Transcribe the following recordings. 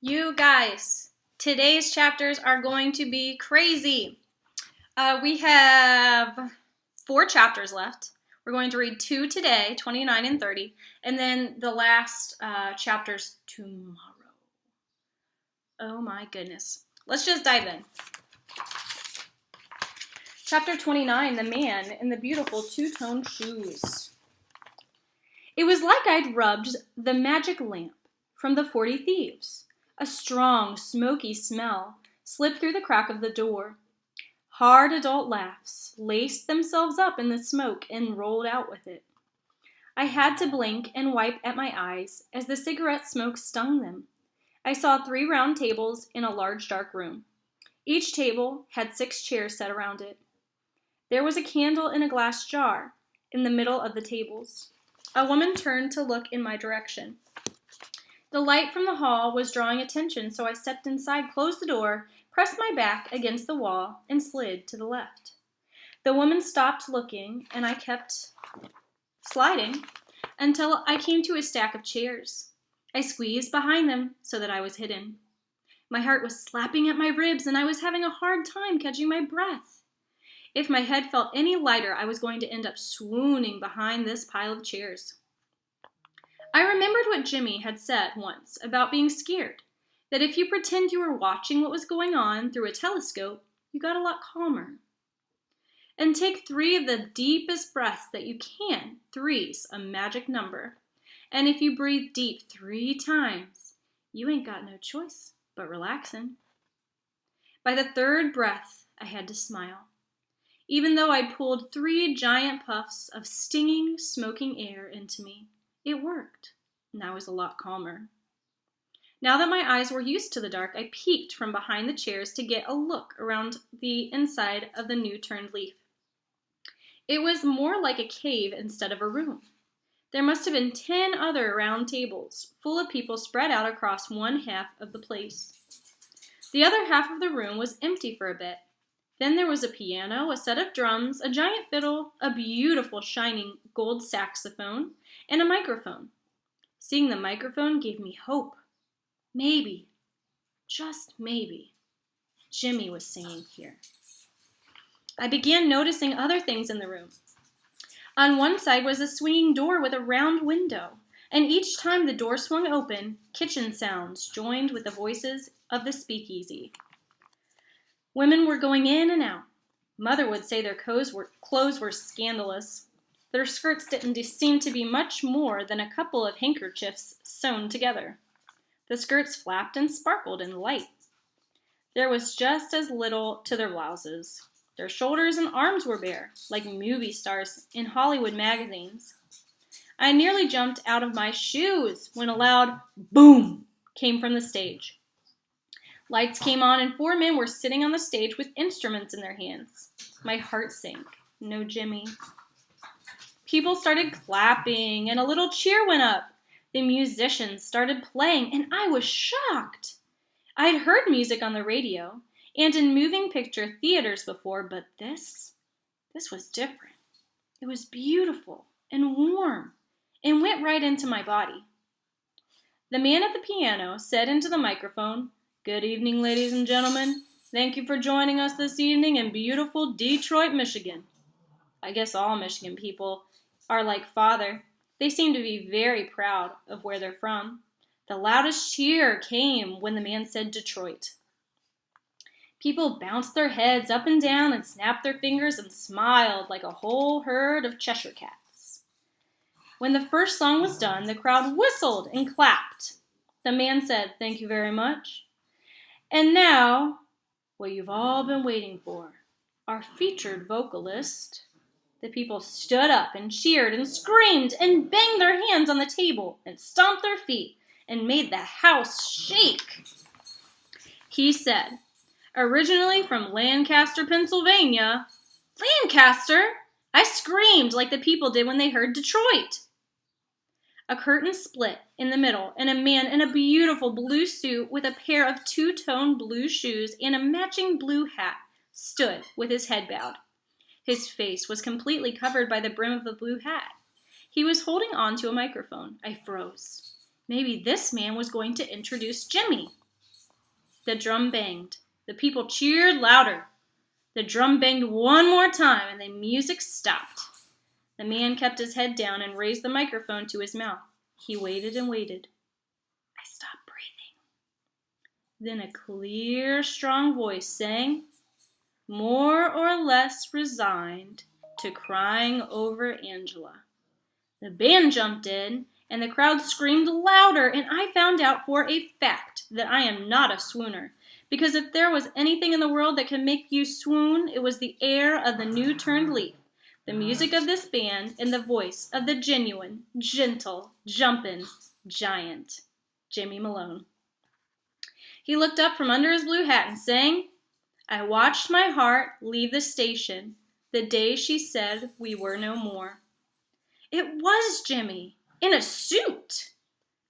You guys, today's chapters are going to be crazy. We have 4 chapters left. We're going to read 2 today, 29 and 30, and then the last chapters tomorrow. Oh my goodness. Let's just dive in. Chapter 29, The Man in the Beautiful Two-Toned Shoes. It was like I'd rubbed the magic lamp from the 40 Thieves. A strong, smoky smell slipped through the crack of the door. Hard adult laughs laced themselves up in the smoke and rolled out with it. I had to blink and wipe at my eyes as the cigarette smoke stung them. I saw 3 round tables in a large dark room. Each table had 6 chairs set around it. There was a candle in a glass jar in the middle of the tables. A woman turned to look in my direction. The light from the hall was drawing attention, so I stepped inside, closed the door, pressed my back against the wall, and slid to the left. The woman stopped looking, and I kept sliding until I came to a stack of chairs. I squeezed behind them so that I was hidden. My heart was slapping at my ribs, and I was having a hard time catching my breath. If my head felt any lighter, I was going to end up swooning behind this pile of chairs. I remembered what Jimmy had said once about being scared, that if you pretend you were watching what was going on through a telescope, you got a lot calmer. And take 3 of the deepest breaths that you can. 3's a magic number. And if you breathe deep 3 times, you ain't got no choice but relaxing. By the 3rd breath, I had to smile. Even though I'd pulled 3 giant puffs of stinging, smoking air into me, it worked, and I was a lot calmer. Now that my eyes were used to the dark, I peeked from behind the chairs to get a look around the inside of the new turned leaf. It was more like a cave instead of a room. There must have been 10 other round tables, full of people spread out across one half of the place. The other half of the room was empty for a bit. Then there was a piano, a set of drums, a giant fiddle, a beautiful shining gold saxophone, and a microphone. Seeing the microphone gave me hope. Maybe, just maybe, Jimmy was singing here. I began noticing other things in the room. On one side was a swinging door with a round window, and each time the door swung open, kitchen sounds joined with the voices of the speakeasy. Women were going in and out. Mother would say their clothes were scandalous. Their skirts didn't seem to be much more than a couple of handkerchiefs sewn together. The skirts flapped and sparkled in the light. There was just as little to their blouses. Their shoulders and arms were bare, like movie stars in Hollywood magazines. I nearly jumped out of my shoes when a loud boom came from the stage. Lights came on and 4 men were sitting on the stage with instruments in their hands. My heart sank. No Jimmy. People started clapping and a little cheer went up. The musicians started playing and I was shocked. I'd heard music on the radio and in moving picture theaters before, but this was different. It was beautiful and warm and went right into my body. The man at the piano said into the microphone, "Good evening, ladies and gentlemen. Thank you for joining us this evening in beautiful Detroit, Michigan." I guess all Michigan people are like Father. They seem to be very proud of where they're from. The loudest cheer came when the man said Detroit. People bounced their heads up and down and snapped their fingers and smiled like a whole herd of Cheshire cats. When the first song was done, the crowd whistled and clapped. The man said, "Thank you very much. And now, what you've all been waiting for, our featured vocalist." The people stood up and cheered and screamed and banged their hands on the table and stomped their feet and made the house shake. He said, "Originally from Lancaster, Pennsylvania." Lancaster! I screamed like the people did when they heard Detroit. A curtain split in the middle, and a man in a beautiful blue suit with a pair of 2-tone blue shoes and a matching blue hat stood with his head bowed. His face was completely covered by the brim of the blue hat. He was holding on to a microphone. I froze. Maybe this man was going to introduce Jimmy. The drum banged. The people cheered louder. The drum banged one more time, and the music stopped. The man kept his head down and raised the microphone to his mouth. He waited and waited. I stopped breathing. Then a clear, strong voice sang, more or less resigned to crying over Angela. The band jumped in, and the crowd screamed louder, and I found out for a fact that I am not a swooner, because if there was anything in the world that could make you swoon, it was the air of the new-turned leaf, the music of this band, and the voice of the genuine, gentle, jumpin' giant, Jimmy Malone. He looked up from under his blue hat and sang, I watched my heart leave the station the day she said we were no more. It was Jimmy, in a suit.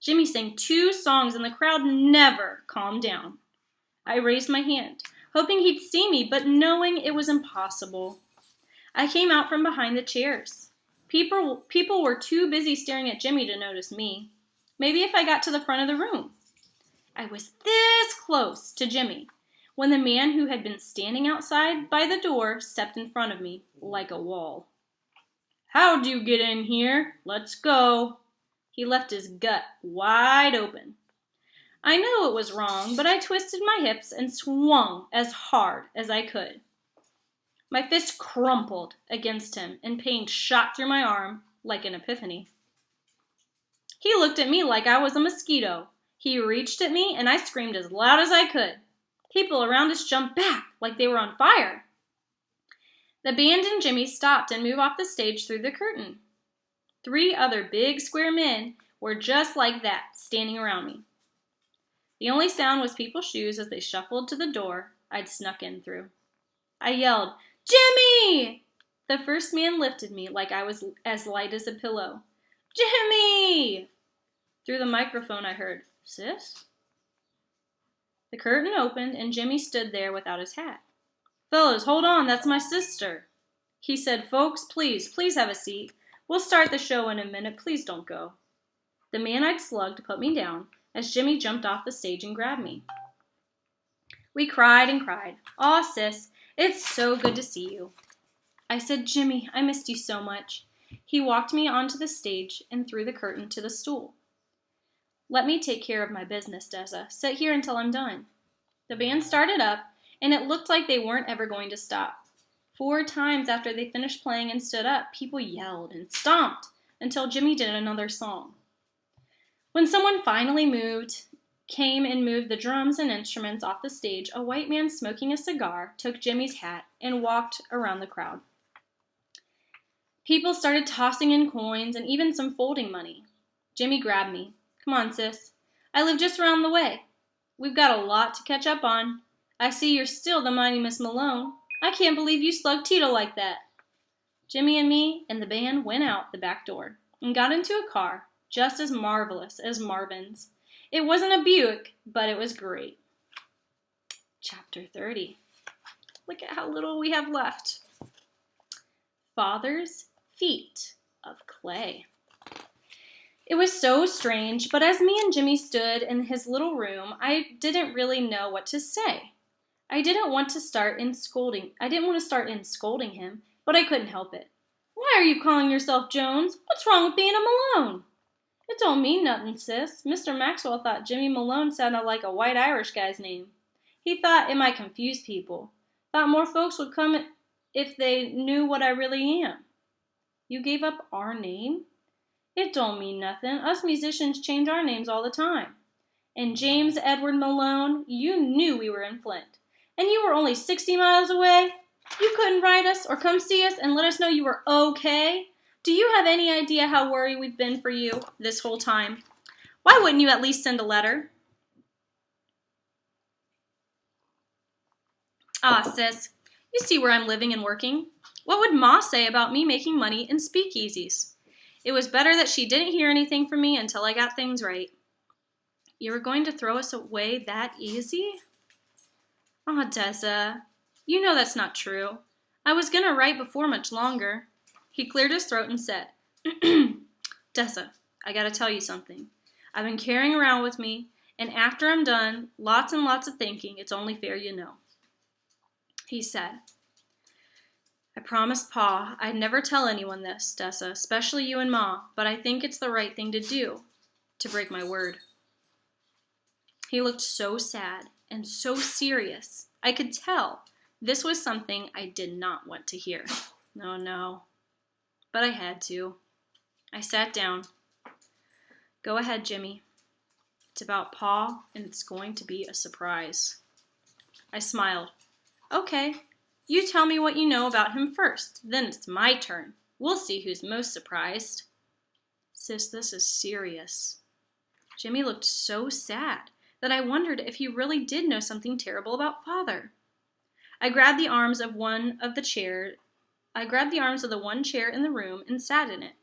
Jimmy sang 2 songs and the crowd never calmed down. I raised my hand, hoping he'd see me, but knowing it was impossible. I came out from behind the chairs. People were too busy staring at Jimmy to notice me. Maybe if I got to the front of the room. I was this close to Jimmy when the man who had been standing outside by the door stepped in front of me like a wall. How'd you get in here? Let's go. He left his gut wide open. I knew it was wrong, but I twisted my hips and swung as hard as I could. My fist crumpled against him, and pain shot through my arm like an epiphany. He looked at me like I was a mosquito. He reached at me, and I screamed as loud as I could. People around us jumped back like they were on fire. The band and Jimmy stopped and moved off the stage through the curtain. 3 other big square men were just like that, standing around me. The only sound was people's shoes as they shuffled to the door I'd snuck in through. I yelled, Jimmy! The first man lifted me like I was as light as a pillow. Jimmy! Through the microphone I heard, Sis? The curtain opened and Jimmy stood there without his hat. Fellas, hold on, that's my sister. He said, Folks, please have a seat. We'll start the show in a minute. Please don't go. The man I'd slugged put me down as Jimmy jumped off the stage and grabbed me. We cried and cried. Aw, sis, it's so good to see you. I said, Jimmy, I missed you so much. He walked me onto the stage and through the curtain to the stool. Let me take care of my business, Deza. Sit here until I'm done. The band started up, and it looked like they weren't ever going to stop. 4 times after they finished playing and stood up, people yelled and stomped until Jimmy did another song. When someone finally came and moved the drums and instruments off the stage, a white man smoking a cigar took Jimmy's hat and walked around the crowd. People started tossing in coins and even some folding money. Jimmy grabbed me. Come on, sis. I live just around the way. We've got a lot to catch up on. I see you're still the mighty Miss Malone. I can't believe you slugged Tito like that. Jimmy and me and the band went out the back door and got into a car just as marvelous as Marvin's. It wasn't a Buick, but it was great. Chapter 30. Look at how little we have left. Father's feet of clay. It was so strange, but as me and Jimmy stood in his little room, I didn't really know what to say. I didn't want to start in scolding him, but I couldn't help it. Why are you calling yourself Jones? What's wrong with being a Malone? It don't mean nothing, sis. Mr. Maxwell thought Jimmy Malone sounded like a white Irish guy's name. He thought it might confuse people. Thought more folks would come if they knew what I really am. You gave up our name? It don't mean nothing. Us musicians change our names all the time. And James Edward Malone, you knew we were in Flint. And you were only 60 miles away? You couldn't write us or come see us and let us know you were okay? Do you have any idea how worried we've been for you this whole time? Why wouldn't you at least send a letter? Ah, sis, you see where I'm living and working. What would Ma say about me making money in speakeasies? It was better that she didn't hear anything from me until I got things right. You were going to throw us away that easy? Aw, Deza, you know that's not true. I was going to write before much longer. He cleared his throat and said, Deza, I got to tell you something. I've been carrying around with me And after I'm done, lots and lots of thinking, it's only fair you know. He said, I promised Pa I'd never tell anyone this, Dessa, especially you and Ma, but I think it's the right thing to do, to break my word. He looked so sad and so serious. I could tell this was something I did not want to hear. No. But I had to. I sat down. Go ahead, Jimmy. It's about Pa, and it's going to be a surprise. I smiled. Okay, you tell me what you know about him first. Then it's my turn. We'll see who's most surprised. Sis, this is serious. Jimmy looked so sad that I wondered if he really did know something terrible about Father. I grabbed the arms of the one chair in the room and sat in it.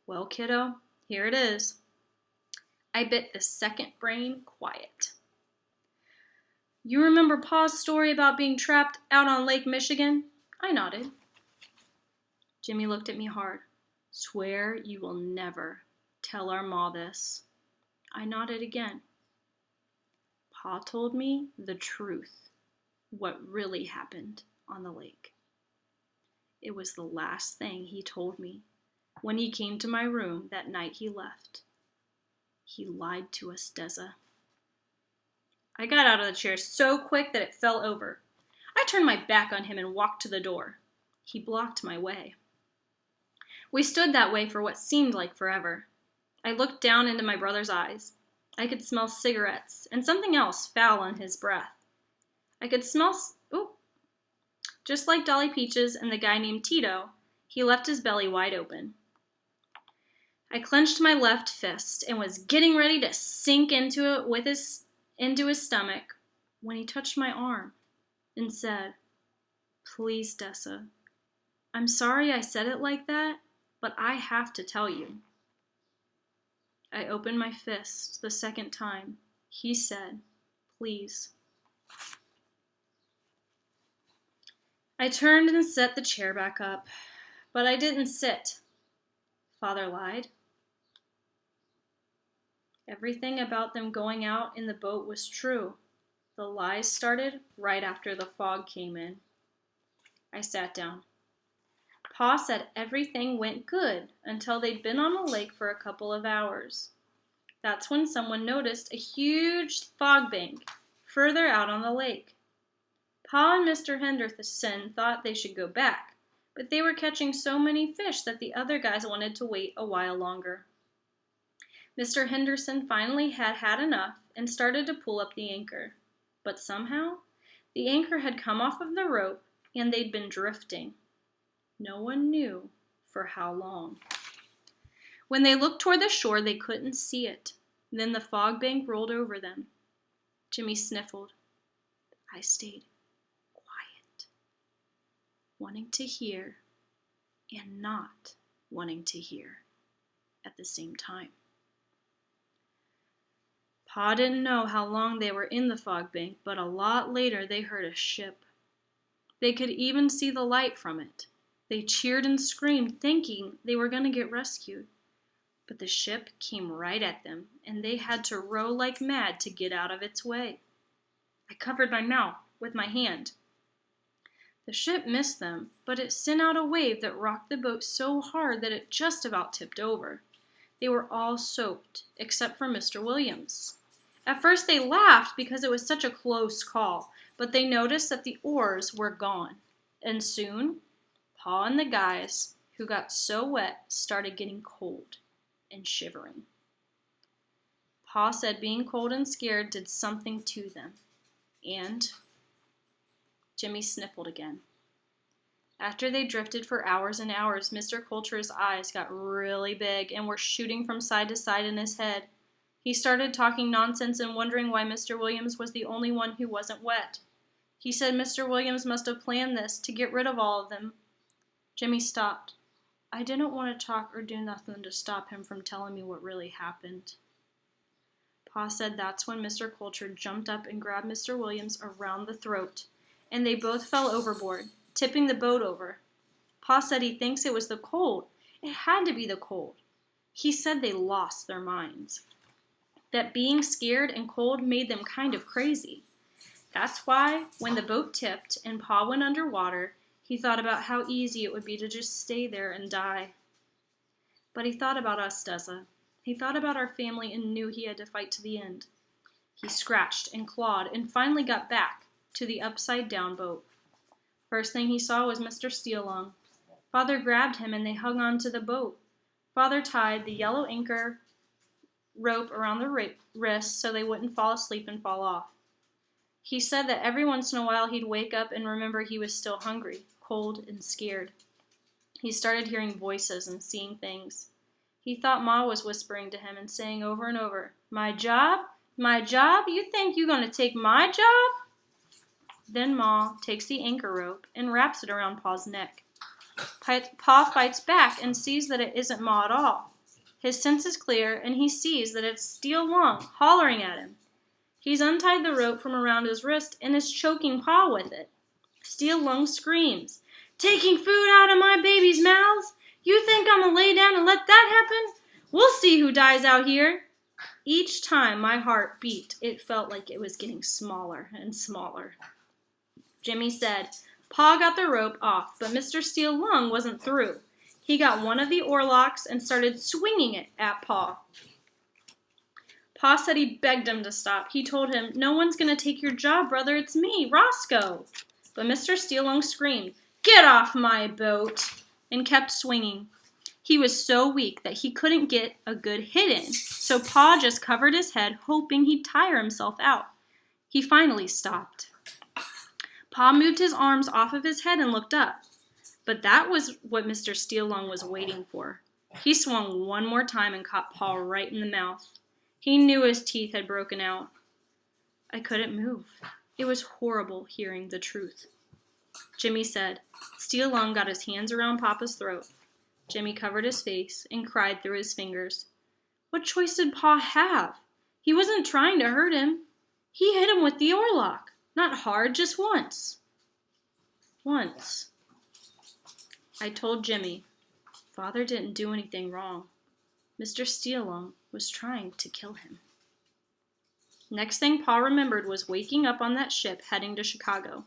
Well, kiddo, here it is. I bit the second brain quiet. You remember Pa's story about being trapped out on Lake Michigan? I nodded. Jimmy looked at me hard. Swear you will never tell our Ma this. I nodded again. Pa told me the truth, what really happened on the lake. It was the last thing he told me when he came to my room that night he left. He lied to us, Dessa. I got out of the chair so quick that it fell over. I turned my back on him and walked to the door. He blocked my way. We stood that way for what seemed like forever. I looked down into my brother's eyes. I could smell cigarettes and something else foul on his breath. I could smell... Just like Dolly Peaches and the guy named Tito, he left his belly wide open. I clenched my left fist and was getting ready to sink into it into his stomach when he touched my arm and said, Please, Dessa, I'm sorry I said it like that, but I have to tell you. I opened my fist the second time. He said, Please. I turned and set the chair back up, but I didn't sit. Father lied. Everything about them going out in the boat was true. The lies started right after the fog came in. I sat down. Pa said everything went good until they'd been on the lake for a couple of hours. That's when someone noticed a huge fog bank further out on the lake. Pa and Mr. Henderson thought they should go back, but they were catching so many fish that the other guys wanted to wait a while longer. Mr. Henderson finally had enough and started to pull up the anchor. But somehow, the anchor had come off of the rope and they'd been drifting. No one knew for how long. When they looked toward the shore, they couldn't see it. Then the fog bank rolled over them. Jimmy sniffled. I stayed quiet, wanting to hear and not wanting to hear at the same time. Pa didn't know how long they were in the fog bank, but a lot later they heard a ship. They could even see the light from it. They cheered and screamed, thinking they were going to get rescued. But the ship came right at them, and they had to row like mad to get out of its way. I covered my mouth with my hand. The ship missed them, but it sent out a wave that rocked the boat so hard that it just about tipped over. They were all soaked, except for Mr. Williams. At first they laughed because it was such a close call, but they noticed that the oars were gone. And soon, Pa and the guys who got so wet started getting cold and shivering. Pa said being cold and scared did something to them. And Jimmy sniffled again. After they drifted for hours and hours, Mr. Coulter's eyes got really big and were shooting from side to side in his head. He started talking nonsense and wondering why Mr. Williams was the only one who wasn't wet. He said Mr. Williams must have planned this to get rid of all of them. Jimmy stopped. I didn't want to talk or do nothing to stop him from telling me what really happened. Pa said that's when Mr. Coulter jumped up and grabbed Mr. Williams around the throat, and they both fell overboard, tipping the boat over. Pa said he thinks it was the cold. It had to be the cold. He said they lost their minds. that being scared and cold made them kind of crazy. That's why, when the boat tipped and Pa went underwater, he thought about how easy it would be to just stay there and die. But he thought about us, Dessa. He thought about our family and knew he had to fight to the end. He scratched and clawed and finally got back to the upside-down boat. First thing he saw was Mr. Steelong. Father grabbed him and they hung on to the boat. Father tied the yellow anchor rope around the wrists so they wouldn't fall asleep and fall off. He said that every once in a while he'd wake up and remember he was still hungry, cold, and scared. He started hearing voices and seeing things. He thought Ma was whispering to him and saying over and over, "My job? My job? You think you're going to take my job?" Then Ma takes the anchor rope and wraps it around Pa's neck. Pa fights back and sees that it isn't Ma at all. His sense is clear, and he sees that it's Steelong hollering at him. He's untied the rope from around his wrist and is choking Pa with it. Steelong screams, "Taking food out of my babies' mouths? You think I'm gonna lay down and let that happen? We'll see who dies out here." Each time my heart beat, it felt like it was getting smaller and smaller. Jimmy said, Pa got the rope off, but Mr. Steelong wasn't through. He got one of the oarlocks and started swinging it at Pa. Pa said he begged him to stop. He told him, "No one's going to take your job, brother. It's me, Roscoe." But Mr. Steelong screamed, "Get off my boat," and kept swinging. He was so weak that he couldn't get a good hit in, so Pa just covered his head, hoping he'd tire himself out. He finally stopped. Pa moved his arms off of his head and looked up. But that was what Mr. Steelong was waiting for. He swung one more time and caught Pa right in the mouth. He knew his teeth had broken out. I couldn't move. It was horrible hearing the truth. Jimmy said. Steelong got his hands around Papa's throat. Jimmy covered his face and cried through his fingers. What choice did Pa have? He wasn't trying to hurt him. He hit him with the oarlock. Not hard, just once. Once. I told Jimmy, Father didn't do anything wrong. Mr. Steelong was trying to kill him. Next thing Pa remembered was waking up on that ship heading to Chicago.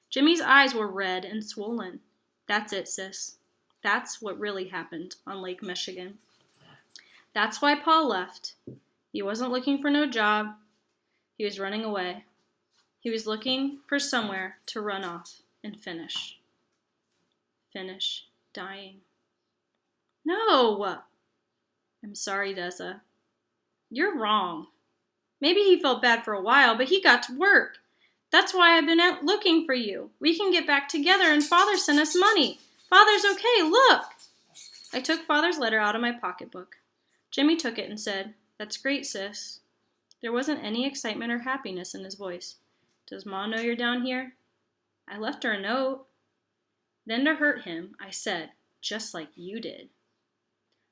Jimmy's eyes were red and swollen. That's it, sis. That's what really happened on Lake Michigan. That's why Pa left. He wasn't looking for no job. He was running away. He was looking for somewhere to run off and finish. Finish dying. No! I'm sorry, Dessa. You're wrong. Maybe he felt bad for a while, but he got to work. That's why I've been out looking for you. We can get back together, and Father sent us money. Father's okay, look! I took Father's letter out of my pocketbook. Jimmy took it and said, That's great, sis. There wasn't any excitement or happiness in his voice. Does Ma know you're down here? I left her a note. Then to hurt him, I said, just like you did.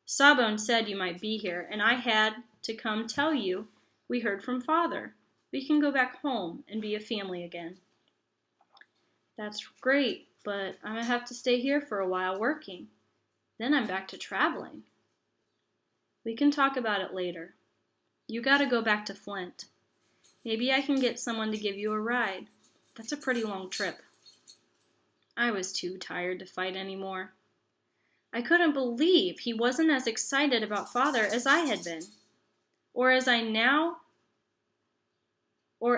Sawbone said you might be here, and I had to come tell you we heard from Father. We can go back home and be a family again. That's great, but I'm going to have to stay here for a while working. Then I'm back to traveling. We can talk about it later. You got to go back to Flint. Maybe I can get someone to give you a ride. That's a pretty long trip. I was too tired to fight anymore. I couldn't believe he wasn't as excited about Father as I had been. Or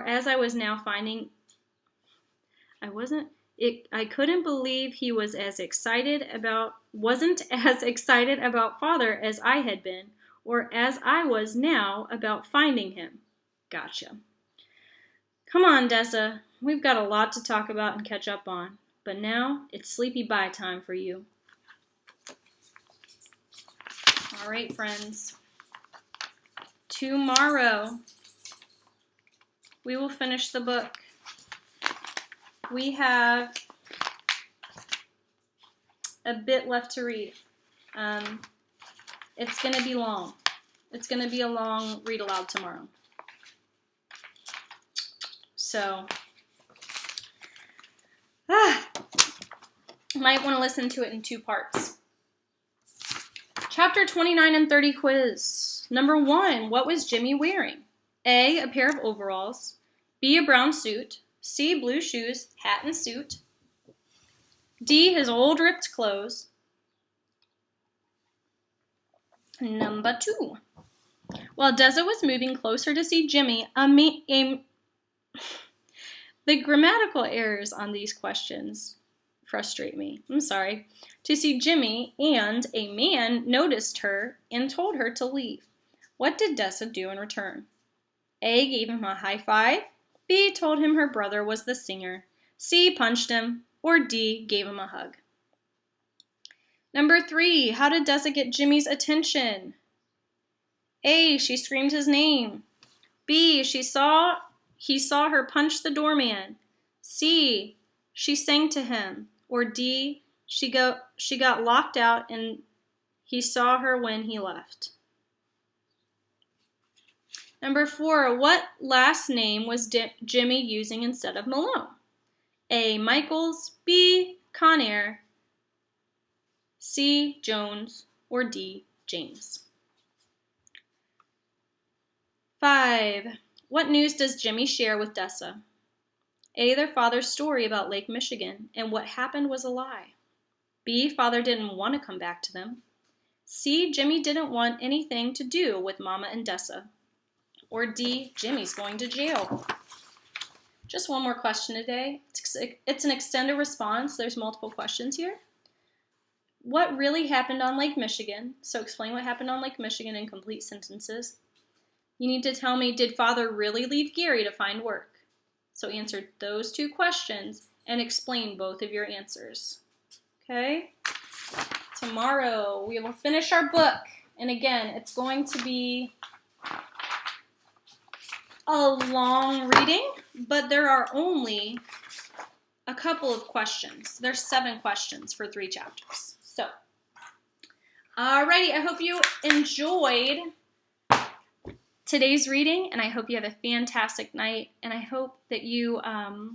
as I was now finding, I couldn't believe he wasn't as excited about Father as I had been, or as I was now about finding him. Gotcha. Come on, Dessa. We've got a lot to talk about and catch up on. But now, it's sleepy bye time for you. All right, friends. Tomorrow, we will finish the book. We have a bit left to read. It's going to be long. It's going to be a long read aloud tomorrow. So, might want to listen to it in 2 parts. Chapter 29 and 30 quiz. Number 1, what was Jimmy wearing? A, a pair of overalls. B, a brown suit. C, blue shoes, hat and suit. D, his old ripped clothes. Number 2. While Deza was moving closer to see Jimmy, the grammatical errors on these questions frustrate me. I'm sorry. To see Jimmy, and a man noticed her and told her to leave. What did Deza do in return? A, gave him a high five. B, told him her brother was the singer. C, punched him. Or D, gave him a hug. Number 3, how did Deza get Jimmy's attention? A, she screamed his name. B, he saw her punch the doorman. C, she sang to him. Or D, she got locked out and he saw her when he left. Number 4, what last name was Jimmy using instead of Malone? A, Michaels. B, Conair. C, Jones. Or D, James. 5, what news does Jimmy share with Deza? A, their father's story about Lake Michigan and what happened was a lie. B, father didn't want to come back to them. C, Jimmy didn't want anything to do with Mama and Deza. Or D, Jimmy's going to jail. Just one more question today. It's an extended response. There's multiple questions here. What really happened on Lake Michigan? So explain what happened on Lake Michigan in complete sentences. You need to tell me, did father really leave Gary to find work? So answer those 2 questions and explain both of your answers. Okay? Tomorrow we will finish our book. And again, it's going to be a long reading, but there are only a couple of questions. There's 7 questions for 3 chapters. So, alrighty, I hope you enjoyed today's reading, and I hope you have a fantastic night, and I hope that you had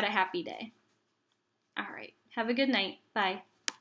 a happy day. All right, have a good night. Bye.